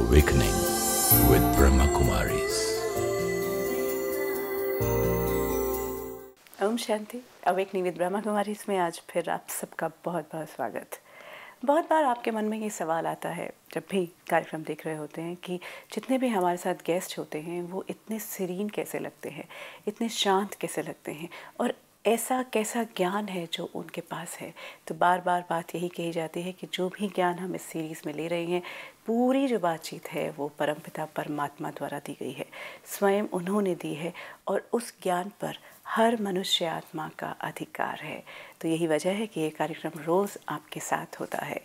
Awakening with Brahma Kumaris. ओम शांति। Awakening with Brahma Kumaris में आज फिर आप सबका बहुत बहुत स्वागत। बहुत बार आपके मन में ये सवाल आता है जब भी कार्यक्रम देख रहे होते हैं कि जितने भी हमारे साथ गेस्ट होते हैं वो इतने सीरीन कैसे लगते हैं, इतने शांत कैसे लगते हैं और ऐसा कैसा ज्ञान है जो उनके पास है। तो बार बार बात यही कही जाती है कि जो भी ज्ञान हम इस सीरीज़ में ले रहे हैं, पूरी जो बातचीत है वो परमपिता परमात्मा द्वारा दी गई है, स्वयं उन्होंने दी है और उस ज्ञान पर हर मनुष्य आत्मा का अधिकार है। तो यही वजह है कि ये कार्यक्रम रोज़ आपके साथ होता है।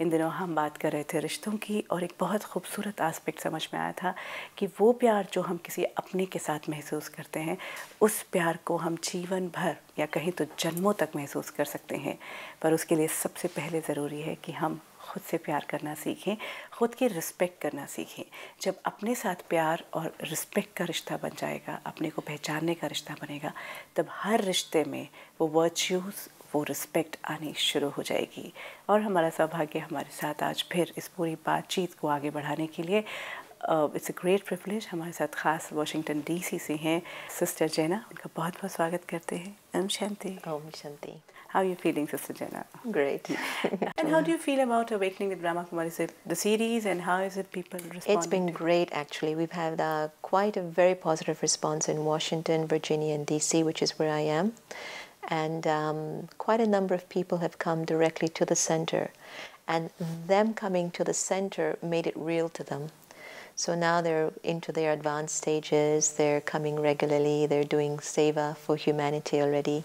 इन दिनों हम बात कर रहे थे रिश्तों की और एक बहुत खूबसूरत एस्पेक्ट समझ में आया था कि वो प्यार जो हम किसी अपने के साथ महसूस करते हैं, उस प्यार को हम जीवन भर या कहीं तो जन्मों तक महसूस कर सकते हैं। पर उसके लिए सबसे पहले ज़रूरी है कि हम खुद से प्यार करना सीखें, खुद की रिस्पेक्ट करना सीखें। जब अपने साथ प्यार और रिस्पेक्ट का रिश्ता बन जाएगा, अपने को पहचानने का रिश्ता बनेगा, तब हर रिश्ते में वो वर्च्यूज़, वो रिस्पेक्ट आनी शुरू हो जाएगी। और हमारा सौभाग्य हमारे साथ आज फिर इस पूरी बातचीत को आगे बढ़ाने के लिए इट्स अ ग्रेट प्रिविलेज हमारे साथ खास वाशिंगटन डीसी से हैं सिस्टर जेना। उनका बहुत बहुत स्वागत करते हैं। Om Shanti. Om Shanti. How are you feeling, Sister Jenna? Great. And how do you feel about Awakening with Brahma Kumaris, the series, and how is it people responding? It's been great, actually. We've had quite a very positive response in Washington, Virginia, and DC, which is where I am. And quite a number of people have come directly to the center. And them coming to the center made it real to them. So now they're into their advanced stages, they're coming regularly, they're doing seva for humanity already.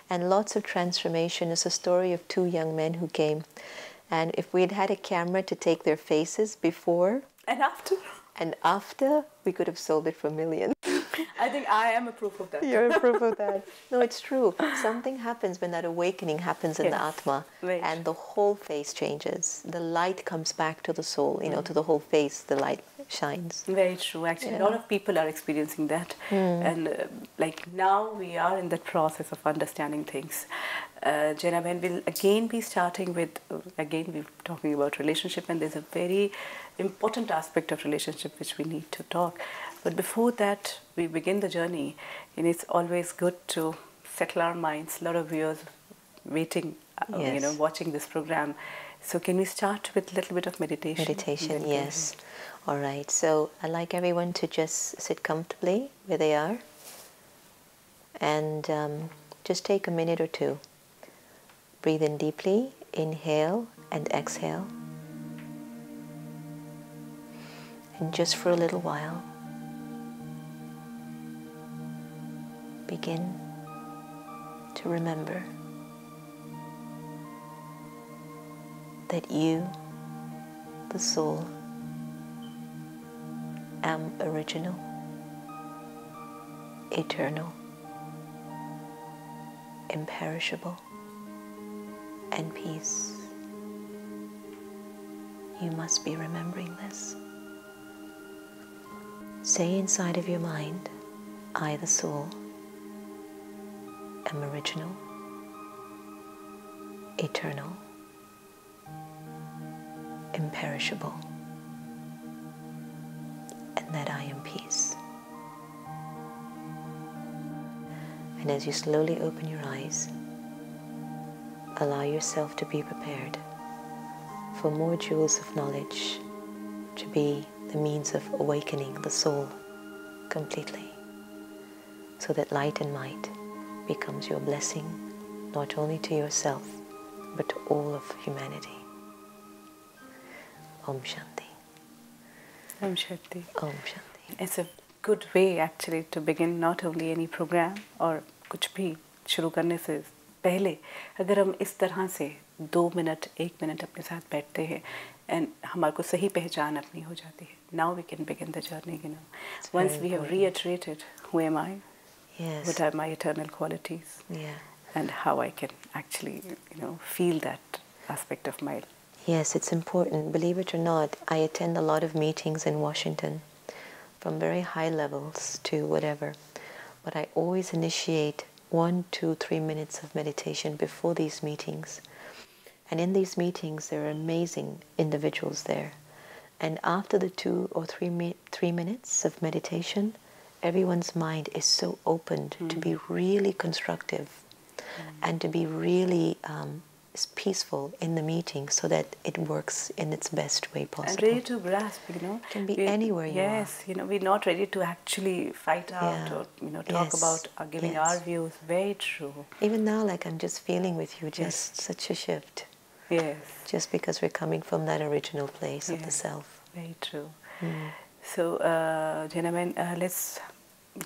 And lots of transformation. It's a story of two young men who came. And if we'd had a camera to take their faces before And after, we could have sold it for millions. I think I am a proof of that. You're a proof of that. No, it's true. Something happens when that awakening happens in the Atma. Right. And the whole face changes. The light comes back to the soul, you know, to the whole face, the light shines. Very true. Actually, a lot of people are experiencing that. And like now we are in the process of understanding things. Jenna, when we'll again be starting with, again we're talking about relationship, and there's a very important aspect of relationship which we need to talk. But before that, we begin the journey, and it's always good to settle our minds. A lot of viewers waiting, you know, watching this program. So can we start with a little bit of meditation? Meditation, yes. All right. So I'd like everyone to just sit comfortably where they are, and just take a minute or two. Breathe in deeply, inhale and exhale. And just for a little while, begin to remember that you, the soul, am original, eternal, imperishable, and peace. You must be remembering this. Say inside of your mind, I, the soul, am original, eternal, imperishable, and that I am peace. And as you slowly open your eyes, allow yourself to be prepared for more jewels of knowledge to be the means of awakening the soul completely, so that light and might becomes your blessing, not only to yourself, but to all of humanity. Om Shanti. Om Shanti. Om Shanti. It's a good way actually to begin not only any program और कुछ भी शुरू करने से पहले अगर हम इस तरह से 2 मिनट 1 मिनट अपने साथ बैठते हैं एंड हमारे को सही पहचान अपनी हो जाती है. Now we can begin the journey, you know. Once we have reiterated who am I, what are my eternal qualities, and how I can actually, you know, feel that aspect of my. Yes, it's important. Believe it or not, I attend a lot of meetings in Washington, from very high levels to whatever. But I always initiate 1, 2, 3 minutes of meditation before these meetings. And in these meetings, there are amazing individuals there And after the 3 minutes of meditation, everyone's mind is so opened to be really constructive and to be really peaceful in the meeting, so that it works in its best way possible. And ready to grasp, Can be anywhere you are. Yes, we're not ready to actually fight out or, talk about giving our views. Very true. Even now, like I'm just feeling with you, just such a shift. Yes. Just because we're coming from that original place of the self. Very true. So, gentlemen, let's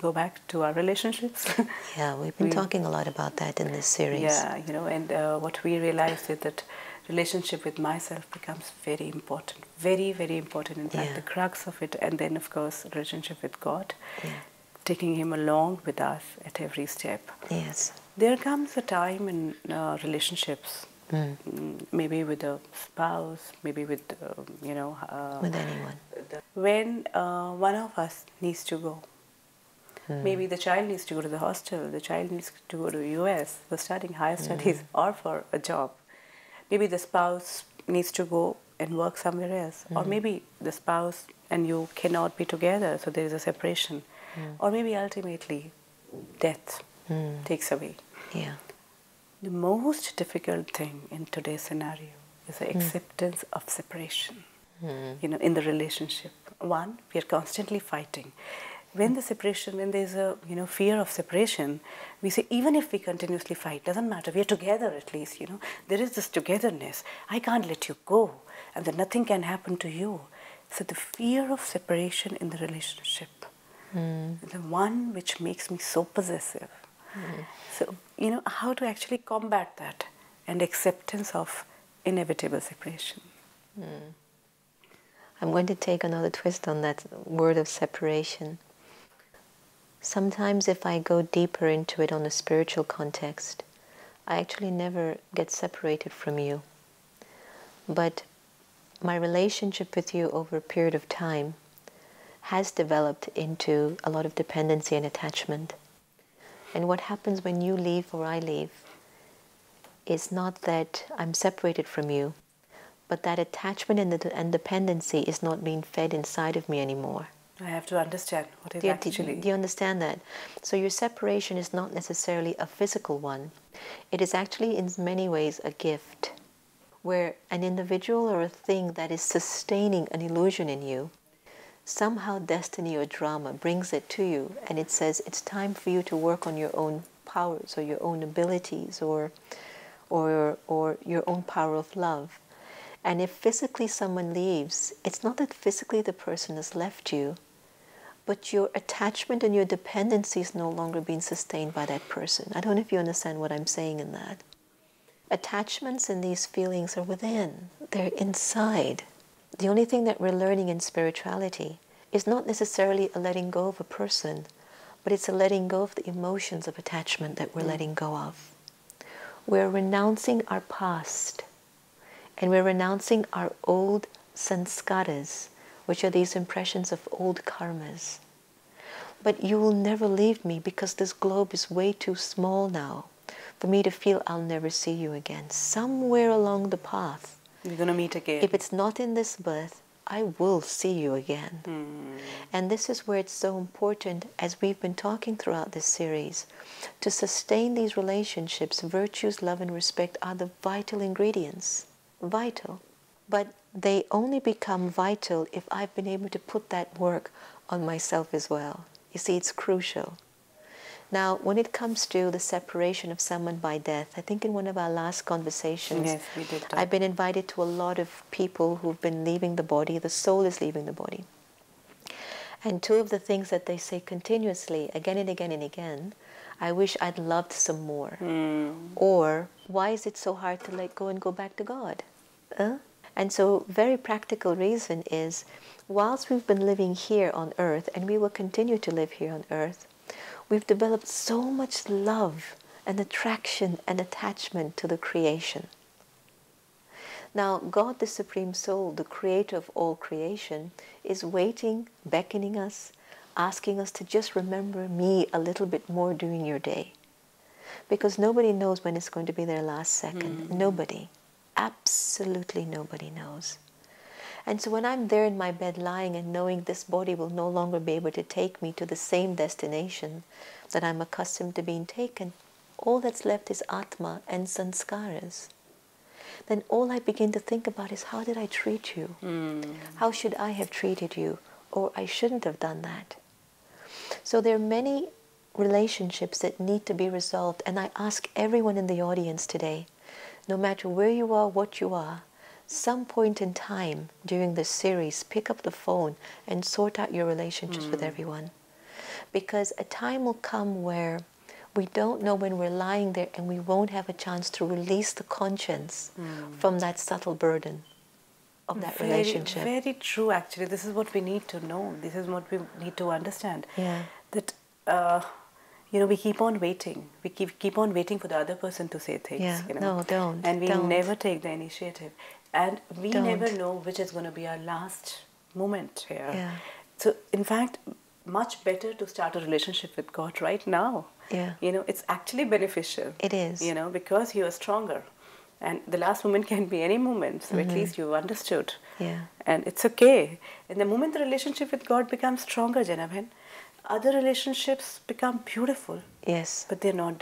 go back to our relationships. Yeah, we've been talking a lot about that in this series. Yeah, and what we realized is that relationship with myself becomes very important. Very, very important. In fact, the crux of it. And then, of course, relationship with God. Taking Him along with us at every step. Yes. There comes a time in relationships, maybe with a spouse, maybe with, with anyone, when one of us needs to go. Maybe the child needs to go to the hostel, the child needs to go to the US for studying higher studies or for a job. Maybe the spouse needs to go and work somewhere else. Or maybe the spouse and you cannot be together, so there is a separation. Or maybe ultimately death takes away. Yeah. The most difficult thing in today's scenario is the acceptance of separation, in the relationship. One, we are constantly fighting. When there's a fear of separation, we say, even if we continuously fight, doesn't matter, we are together at least, there is this togetherness. I can't let you go, and then nothing can happen to you. So the fear of separation in the relationship, the one which makes me so possessive. So, how to actually combat that and acceptance of inevitable separation. I'm going to take another twist on that word of separation. Sometimes if I go deeper into it on a spiritual context, I actually never get separated from you. But my relationship with you over a period of time has developed into a lot of dependency and attachment. And what happens when you leave or I leave is not that I'm separated from you, but that attachment and dependency is not being fed inside of me anymore. I have to understand what is actually... Do you understand that? So your separation is not necessarily a physical one. It is actually in many ways a gift, where an individual or a thing that is sustaining an illusion in you, somehow destiny or drama brings it to you, and it says it's time for you to work on your own powers or your own abilities or your own power of love. And if physically someone leaves, it's not that physically the person has left you, but your attachment and your dependency is no longer being sustained by that person. I don't know if you understand what I'm saying in that. Attachments and these feelings are within. They're inside. The only thing that we're learning in spirituality is not necessarily a letting go of a person, but it's a letting go of the emotions of attachment that we're letting go of. We're renouncing our past, and we're renouncing our old sanskaras, which are these impressions of old karmas. But you will never leave me because this globe is way too small now for me to feel I'll never see you again. Somewhere along the path, you're going to meet again. If it's not in this birth, I will see you again. And this is where it's so important, as we've been talking throughout this series, to sustain these relationships. Virtues, love and respect are the vital ingredients. Vital. But they only become vital if I've been able to put that work on myself as well. You see, it's crucial. Now, when it comes to the separation of someone by death, I think in one of our last conversations, yes, we did that. I've been invited to a lot of people who've been leaving the body. The soul is leaving the body. And two of the things that they say continuously, again and again and again, I wish I'd loved some more. Or, why is it so hard to let go and go back to God? And so, very practical reason is, whilst we've been living here on earth, and we will continue to live here on earth, we've developed so much love and attraction and attachment to the creation. Now, God, the Supreme Soul, the creator of all creation, is waiting, beckoning us, asking us to just remember me a little bit more during your day. Because nobody knows when it's going to be their last second. Nobody. Absolutely nobody knows. And so when I'm there in my bed lying and knowing this body will no longer be able to take me to the same destination that I'm accustomed to being taken, all that's left is Atma and sanskaras. Then all I begin to think about is, how did I treat you? How should I have treated you? Or I shouldn't have done that. So there are many relationships that need to be resolved, and I ask everyone in the audience today, no matter where you are, what you are, some point in time during this series, pick up the phone and sort out your relationships with everyone. Because a time will come where we don't know when we're lying there and we won't have a chance to release the conscience from that subtle burden of that relationship. Very true, actually. This is what we need to know. This is what we need to understand. Yeah. That, we keep on waiting. We keep on waiting for the other person to say things. Yeah. No, don't. And we don't. never take the initiative. And we Don't. never know which is going to be our last moment here. Yeah. So, in fact, much better to start a relationship with God right now. Yeah. It's actually beneficial. It is. Because you are stronger. And the last moment can be any moment. So at least you've understood. Yeah. And it's okay. And the moment the relationship with God becomes stronger, Jenna, other relationships become beautiful. Yes. But we're not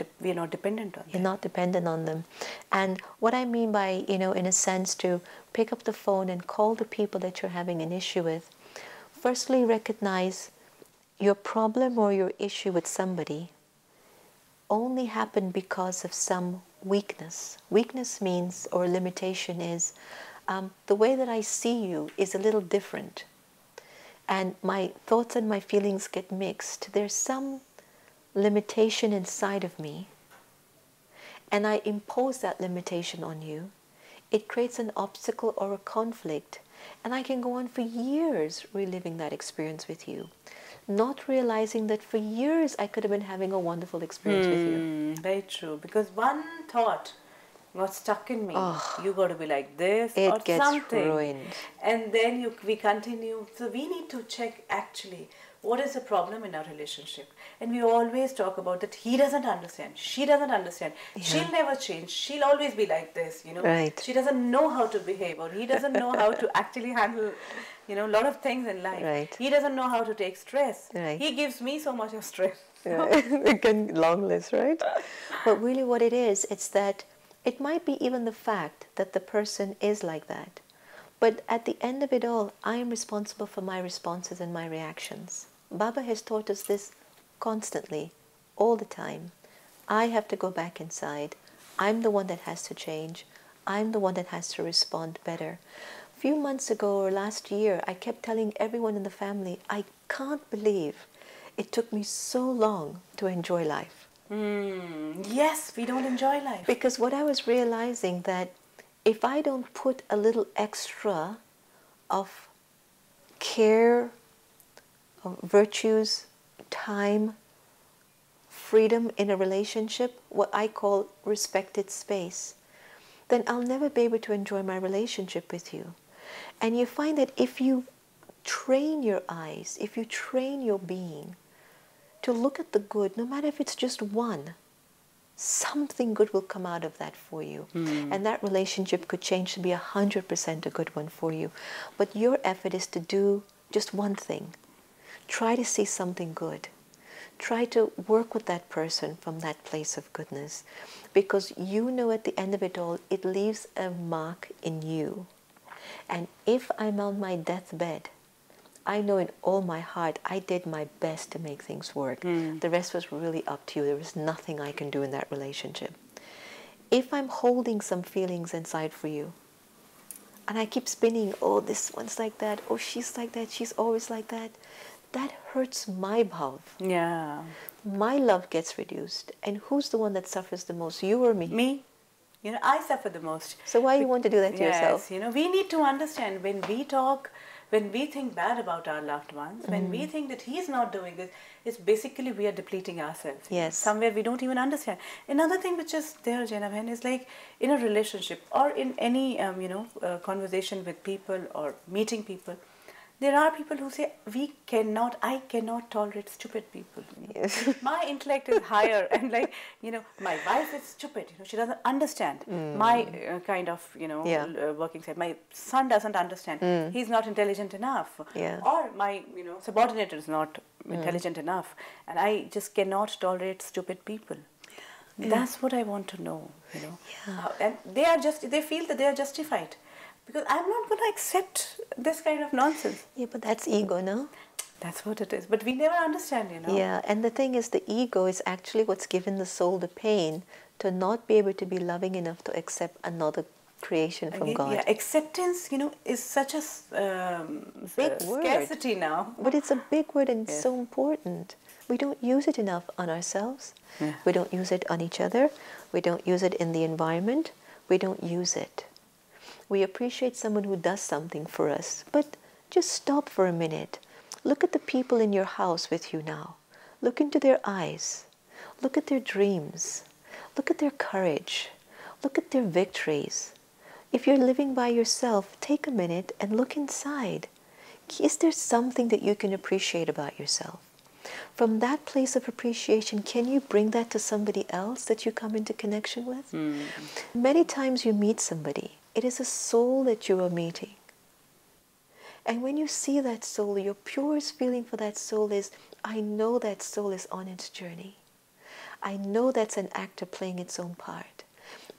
dependent on them. You're not dependent on them. And what I mean by, in a sense, to pick up the phone and call the people that you're having an issue with, firstly recognize your problem or your issue with somebody only happened because of some weakness. Weakness means, or limitation is, the way that I see you is a little different. And my thoughts and my feelings get mixed. There's some limitation inside of me, and I impose that limitation on you. It creates an obstacle or a conflict, and I can go on for years reliving that experience with you, not realizing that for years I could have been having a wonderful experience with you. Very true. Because one thought got stuck in me. You got to be like this or It gets something. ruined. And then we continue. So we need to check actually what is the problem in our relationship. And we always talk about that he doesn't understand. She doesn't understand. Yeah. She'll never change. She'll always be like this, Right. She doesn't know how to behave, or he doesn't know how to actually handle, a lot of things in life. Right. He doesn't know how to take stress. Right. He gives me so much of stress. Long list, right? But really what it is, it's that it might be even the fact that the person is like that. But at the end of it all, I am responsible for my responses and my reactions. Baba has taught us this constantly, all the time. I have to go back inside. I'm the one that has to change. I'm the one that has to respond better. A few months ago or last year, I kept telling everyone in the family, I can't believe it took me so long to enjoy life. Yes, we don't enjoy life. Because what I was realizing that if I don't put a little extra of care, of virtues, time, freedom in a relationship, what I call respected space, then I'll never be able to enjoy my relationship with you. And you find that if you train your eyes, if you train your being to look at the good, no matter if it's just one, something good will come out of that for you. And that relationship could change to be 100% a good one for you. But your effort is to do just one thing. Try to see something good. Try to work with that person from that place of goodness. Because at the end of it all, it leaves a mark in you. And if I'm on my deathbed, I know in all my heart I did my best to make things work. The rest was really up to you. There was nothing I can do in that relationship. If I'm holding some feelings inside for you, and I keep spinning, oh, this one's like that, oh, she's like that, she's always like that, that hurts my bhav. Yeah. My love gets reduced. And who's the one that suffers the most, you or me? Me. I suffer the most. So why you want to do that to yourself? Yes, we need to understand when we talk, when we think bad about our loved ones, when we think that he's not doing this, it's basically we are depleting ourselves. Yes. Somewhere we don't even understand. Another thing which is there, Jenna, is like in a relationship or in any, conversation with people or meeting people, There are people who say, I cannot tolerate stupid people. Yes. My intellect is higher, and like, my wife is stupid. She doesn't understand my kind of, working side. My son doesn't understand. He's not intelligent enough. Yeah. Or my, subordinate is not intelligent enough. And I just cannot tolerate stupid people. That's what I want to know, and they feel that they are justified. Because I'm not going to accept this kind of nonsense. Yeah, but that's ego, no? That's what it is. But we never understand, Yeah, and the thing is, the ego is actually what's given the soul the pain to not be able to be loving enough to accept another creation from God. Yeah, acceptance, is such a big word. Scarcity now. But it's a big word, and it's so important. We don't use it enough on ourselves. Yeah. We don't use it on each other. We don't use it in the environment. We don't use it. We appreciate someone who does something for us, but just stop for a minute. Look at the people in your house with you now. Look into their eyes. Look at their dreams. Look at their courage. Look at their victories. If you're living by yourself, take a minute and look inside. Is there something that you can appreciate about yourself? From that place of appreciation, can you bring that to somebody else that you come into connection with? Many times you meet somebody. It is a soul that you are meeting. And when you see that soul, your purest feeling for that soul is, I know that soul is on its journey. I know that's an actor playing its own part.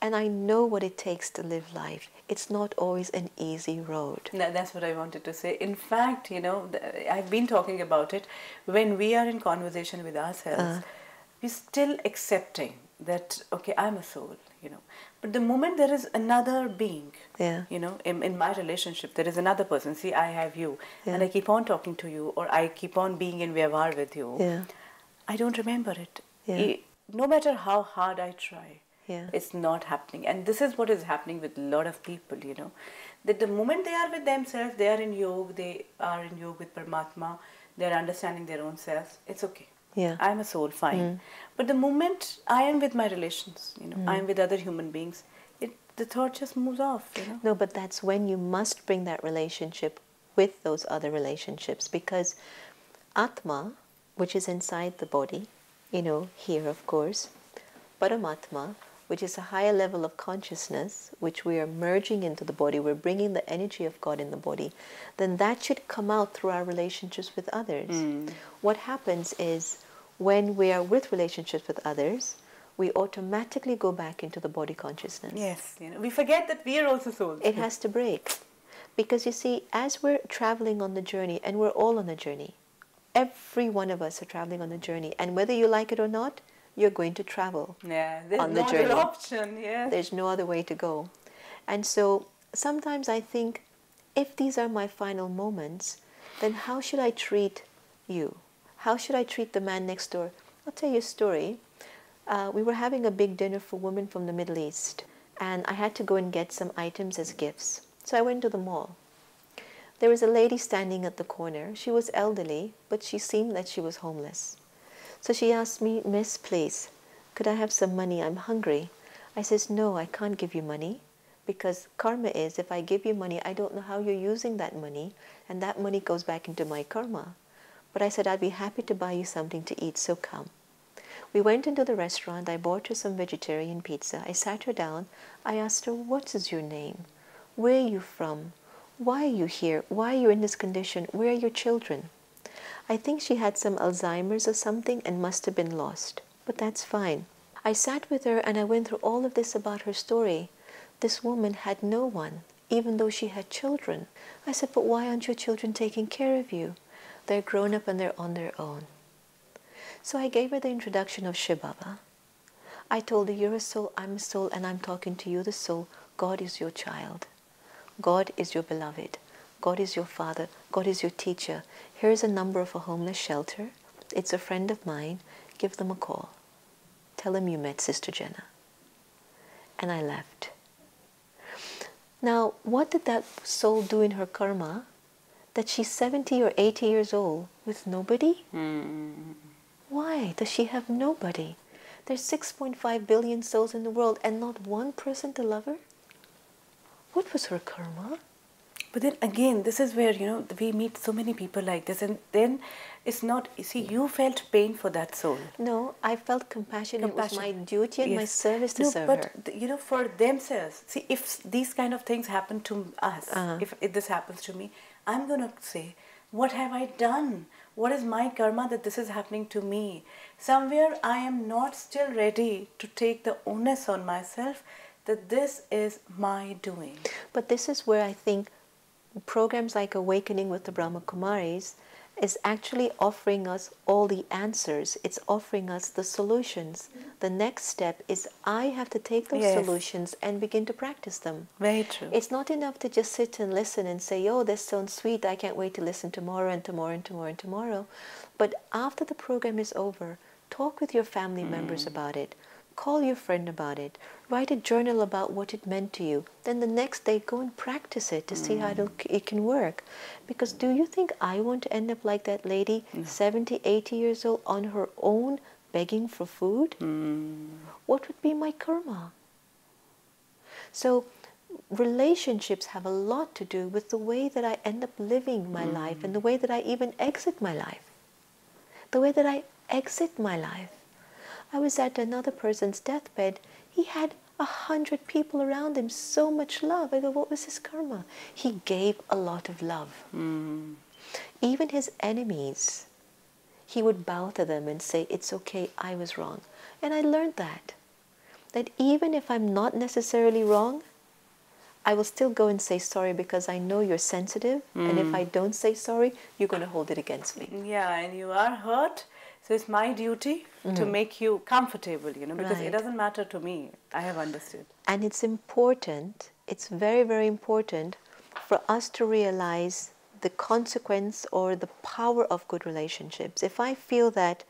And I know what it takes to live life. It's not always an easy road. No, that's what I wanted to say. In fact, I've been talking about it. When we are in conversation with ourselves, we're still accepting that, okay, I'm a soul, But the moment there is another being, in my relationship, there is another person. See, I have you, and I keep on talking to you, or I keep on being in vyavahar with you. I don't remember it. No matter how hard I try, it's not happening. And this is what is happening with a lot of people, that the moment they are with themselves, they are in yoga, with Paramatma, they are understanding their own selves, it's okay. I'm a soul, fine. But the moment I am with my relations, I am with other human beings, the thought just moves off, No, but that's when you must bring that relationship with those other relationships, because Atma, which is inside the body, here of course, Paramatma, which is a higher level of consciousness, which we are merging into the body, we're bringing the energy of God in the body, then that should come out through our relationships with others. What happens is, when we are with relationships with others, we automatically go back into the body consciousness. Yes, we forget that we are also souls. It has to break. Because you see, as we're traveling on the journey, and we're all on a journey, every one of us are traveling on a journey, and whether you like it or not, you're going to travel on the journey. There's no other option, There's no other way to go. And so sometimes I think, if these are my final moments, then how should I treat you? How should I treat the man next door? I'll tell you a story. We were having a big dinner for women from the Middle East, and I had to go and get some items as gifts. So I went to the mall. There was a lady standing at the corner. She was elderly, but she seemed that she was homeless. So she asked me, Miss, please, could I have some money? I'm hungry. I says, no, I can't give you money, because karma is, if I give you money, I don't know how you're using that money, and that money goes back into my karma. But I said, I'd be happy to buy you something to eat, so come. We went into the restaurant. I bought her some vegetarian pizza. I sat her down. I asked her, what is your name? Where are you from? Why are you here? Why are you in this condition? Where are your children? I think she had some Alzheimer's or something and must have been lost. But that's fine. I sat with her and I went through all of this about her story. This woman had no one, even though she had children. I said, but why aren't your children taking care of you? They're grown up and they're on their own. So I gave her the introduction of Shiv Baba. I told her, you're a soul, I'm a soul, and I'm talking to you, the soul. God is your child. God is your beloved. God is your father. God is your teacher. Here's a number of a homeless shelter. It's a friend of mine. Give them a call. Tell them you met Sister Jenna. And I left. Now, what did that soul do in her karma? That she's 70 or 80 years old with nobody? Why does she have nobody? There's 6.5 billion souls in the world and not one person to love her? What was her karma? But then again, this is where, you know, we meet so many people like this, and then it's not, you see, you felt pain for that soul. No, I felt compassion. It was my duty and my Yes. service to No, serve but her. you know, for themselves, see, if these kind of things happen to us, if this happens to me, I'm going to say, what have I done? What is my karma that this is happening to me? Somewhere I am not still ready to take the onus on myself that this is my doing. But this is where I think programs like Awakening with the Brahma Kumaris is actually offering us all the answers. It's offering us the solutions. The next step is I have to take those solutions and begin to practice them. Very true. It's not enough to just sit and listen and say, oh, this sounds sweet, I can't wait to listen tomorrow and tomorrow and tomorrow and tomorrow. But after the program is over, talk with your family members about it. Call your friend about it. Write a journal about what it meant to you. Then the next day, go and practice it to see how it can work. Because do you think I want to end up like that lady, 70, 80 years old, on her own, begging for food? What would be my karma? So relationships have a lot to do with the way that I end up living my life and the way that I even exit my life. The way that I exit my life. I was at another person's deathbed. He had 100 people around him, so much love. I go, what was his karma? He gave a lot of love. Even his enemies, he would bow to them and say, it's okay, I was wrong. And I learned that even if I'm not necessarily wrong, I will still go and say sorry because I know you're sensitive. And if I don't say sorry, you're going to hold it against me. Yeah, and you are hurt. So it's my duty to make you comfortable, you know, because it doesn't matter to me. I have understood. And it's important, it's very, very important for us to realize the consequence or the power of good relationships. If I feel that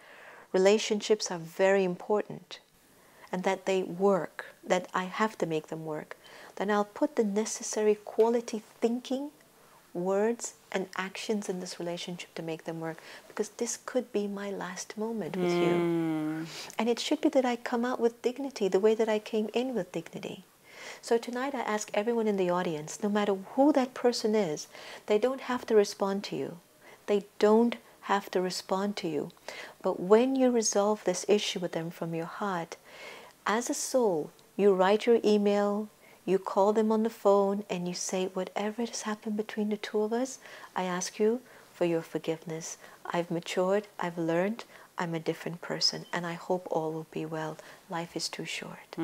relationships are very important and that they work, that I have to make them work, then I'll put the necessary quality thinking, words and actions in this relationship to make them work, because this could be my last moment with you. And it should be that I come out with dignity the way that I came in with dignity. So tonight I ask everyone in the audience, no matter who that person is, they don't have to respond to you. They don't have to respond to you. But when you resolve this issue with them from your heart, as a soul, you write your email, you call them on the phone and you say, whatever has happened between the two of us, I ask you for your forgiveness. I've matured, I've learned, I'm a different person, and I hope all will be well. Life is too short.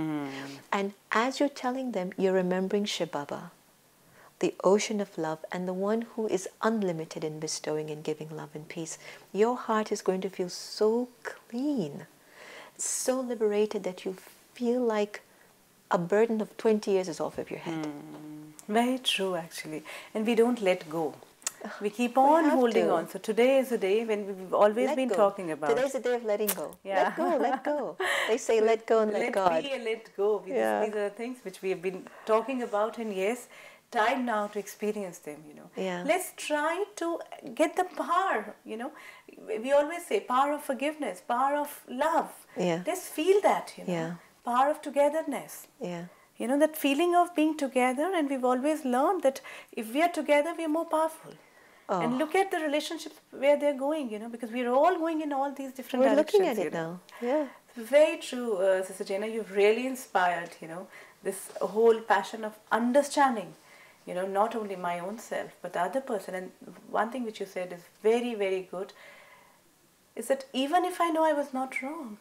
And as you're telling them, you're remembering Shiv Baba, the ocean of love, and the one who is unlimited in bestowing and giving love and peace. Your heart is going to feel so clean, so liberated that you feel like a burden of 20 years is off of your head. Very true, actually. And we don't let go. We keep on holding on. So today is the day when we've always been talking about. Today's the day of letting go. Let go, let go. They say let go and let God. Let be and let go. These are the things which we have been talking about, and yes, time now to experience them, you know. Let's try to get the power, you know. We always say power of forgiveness, power of love. Let's feel that, you know. Power of togetherness. You know, that feeling of being together, and we've always learned that if we are together, we are more powerful. And look at the relationships where they're going, you know, because we're all going in all these different directions. We're looking at it now. Very true, Sister Jenna. You've really inspired, you know, this whole passion of understanding, you know, not only my own self, but the other person. And one thing which you said is very, very good, is that even if I know I was not wrong,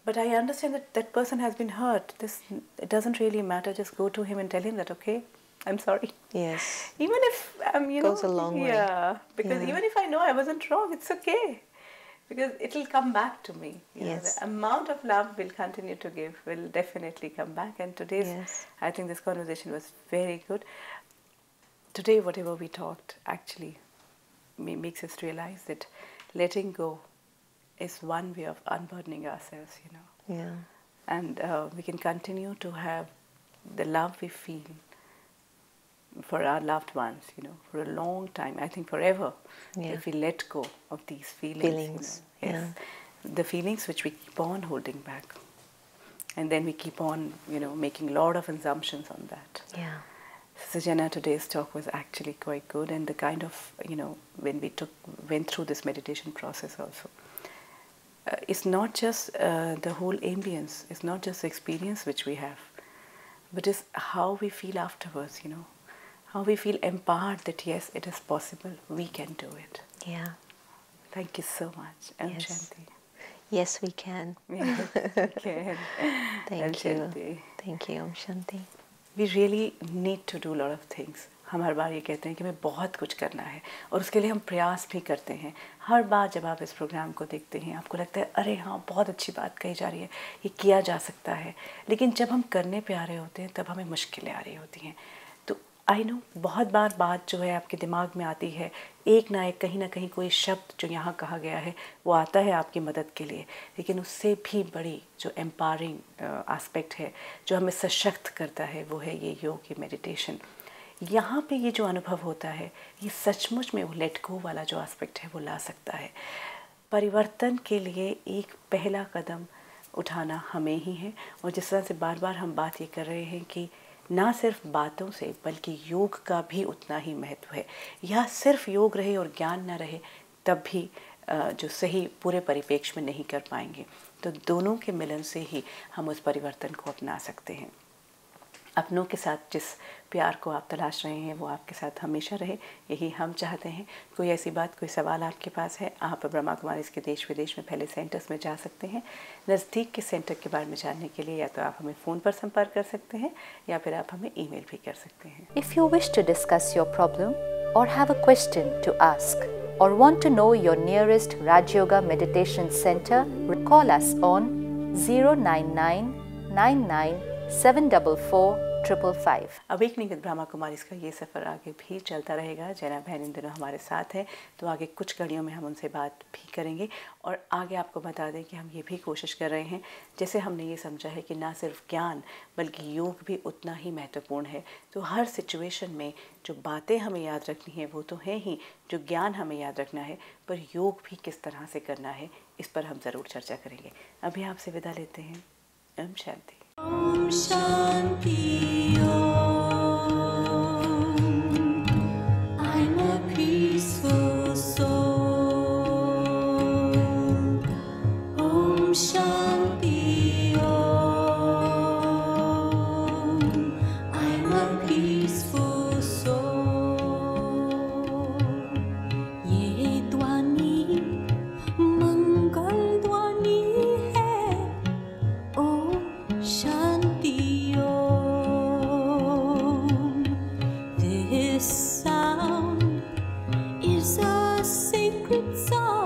but I understand that that person has been hurt. It doesn't really matter. Just go to him and tell him that, okay, I'm sorry. Yes. Even if, you know. Goes a long way. Yeah, because even if I know I wasn't wrong, it's okay. Because it will come back to me. You know, the amount of love we'll continue to give will definitely come back. And today's, I think this conversation was very good. Today, whatever we talked actually makes us realize that letting go is one way of unburdening ourselves, you know. And we can continue to have the love we feel for our loved ones, you know, for a long time. I think forever, if we let go of these feelings. You know, the feelings which we keep on holding back. And then we keep on, you know, making a lot of assumptions on that. So Jenna, today's talk was actually quite good, and the kind of, when we went through this meditation process also, it's not just the whole ambience, it's not just the experience which we have, but it's how we feel afterwards, how we feel empowered that yes, it is possible, we can do it. Yeah. Thank you so much. Yes. Shanti. Yes, we can. Yes, we can. Thank you. Shanti. Thank you, Shanti. We really need to do a lot of things. हम हर बार ये कहते हैं कि हमें बहुत कुछ करना है और उसके लिए हम प्रयास भी करते हैं। हर बार जब आप इस प्रोग्राम को देखते हैं आपको लगता है अरे हाँ, बहुत अच्छी बात कही जा रही है, ये किया जा सकता है, लेकिन जब हम करने पे आ रहे होते हैं तब हमें मुश्किलें आ रही होती हैं। तो आई नो बहुत बार बात जो है आपके दिमाग में आती है, एक ना एक कहीं ना कहीं कोई शब्द जो यहाँ कहा गया है वो आता है आपकी मदद के लिए, लेकिन उससे भी बड़ी जो एम्पावरिंग एस्पेक्ट है, जो हमें सशक्त करता है, वो है ये योग, ये मेडिटेशन। यहाँ पे ये जो अनुभव होता है, ये सचमुच में वो लेट गो वाला जो एस्पेक्ट है वो ला सकता है। परिवर्तन के लिए एक पहला कदम उठाना हमें ही है, और जिस तरह से बार बार हम बात ये कर रहे हैं कि ना सिर्फ बातों से बल्कि योग का भी उतना ही महत्व है। या सिर्फ योग रहे और ज्ञान ना रहे तब भी जो सही पूरे परिप्रेक्ष्य में नहीं कर पाएंगे। तो दोनों के मिलन से ही हम उस परिवर्तन को अपना सकते हैं। अपनों के साथ जिस प्यार को आप तलाश रहे हैं वो आपके साथ हमेशा रहे, यही हम चाहते हैं। कोई ऐसी बात, कोई सवाल आपके पास है, आप ब्रह्मा कुमारीज के देश विदेश में फैले सेंटर्स में जा सकते हैं। नज़दीक के सेंटर के बारे में जानने के लिए या तो आप हमें फ़ोन पर संपर्क कर सकते हैं या फिर आप हमें ईमेल भी कर सकते हैं। If you wish to discuss your problem or have a question to ask or want to know your nearest Rajyoga meditation center, call us on 09999774455. Awakening with Brahma Kumaris का ये सफ़र आगे भी चलता रहेगा। जेना बहन इन दिनों हमारे साथ है, तो आगे कुछ कड़ियों में हम उनसे बात भी करेंगे और आगे आपको बता दें कि हम ये भी कोशिश कर रहे हैं, जैसे हमने ये समझा है कि ना सिर्फ ज्ञान बल्कि योग भी उतना ही महत्वपूर्ण है। तो हर सिचुएशन में जो बातें हमें याद रखनी है वो तो है ही, जो ज्ञान हमें याद रखना है, पर योग भी किस तरह से करना है इस पर हम ज़रूर चर्चा करेंगे। अभी आपसे विदा लेते हैं। Om Shanti. Om Shanti Om. I'm a peaceful soul. Om Shanti Om. I'm a peaceful soul. ये ध्वनि मंगल ध्वनि है। Om Shanti Om. This sound is a sacred sound.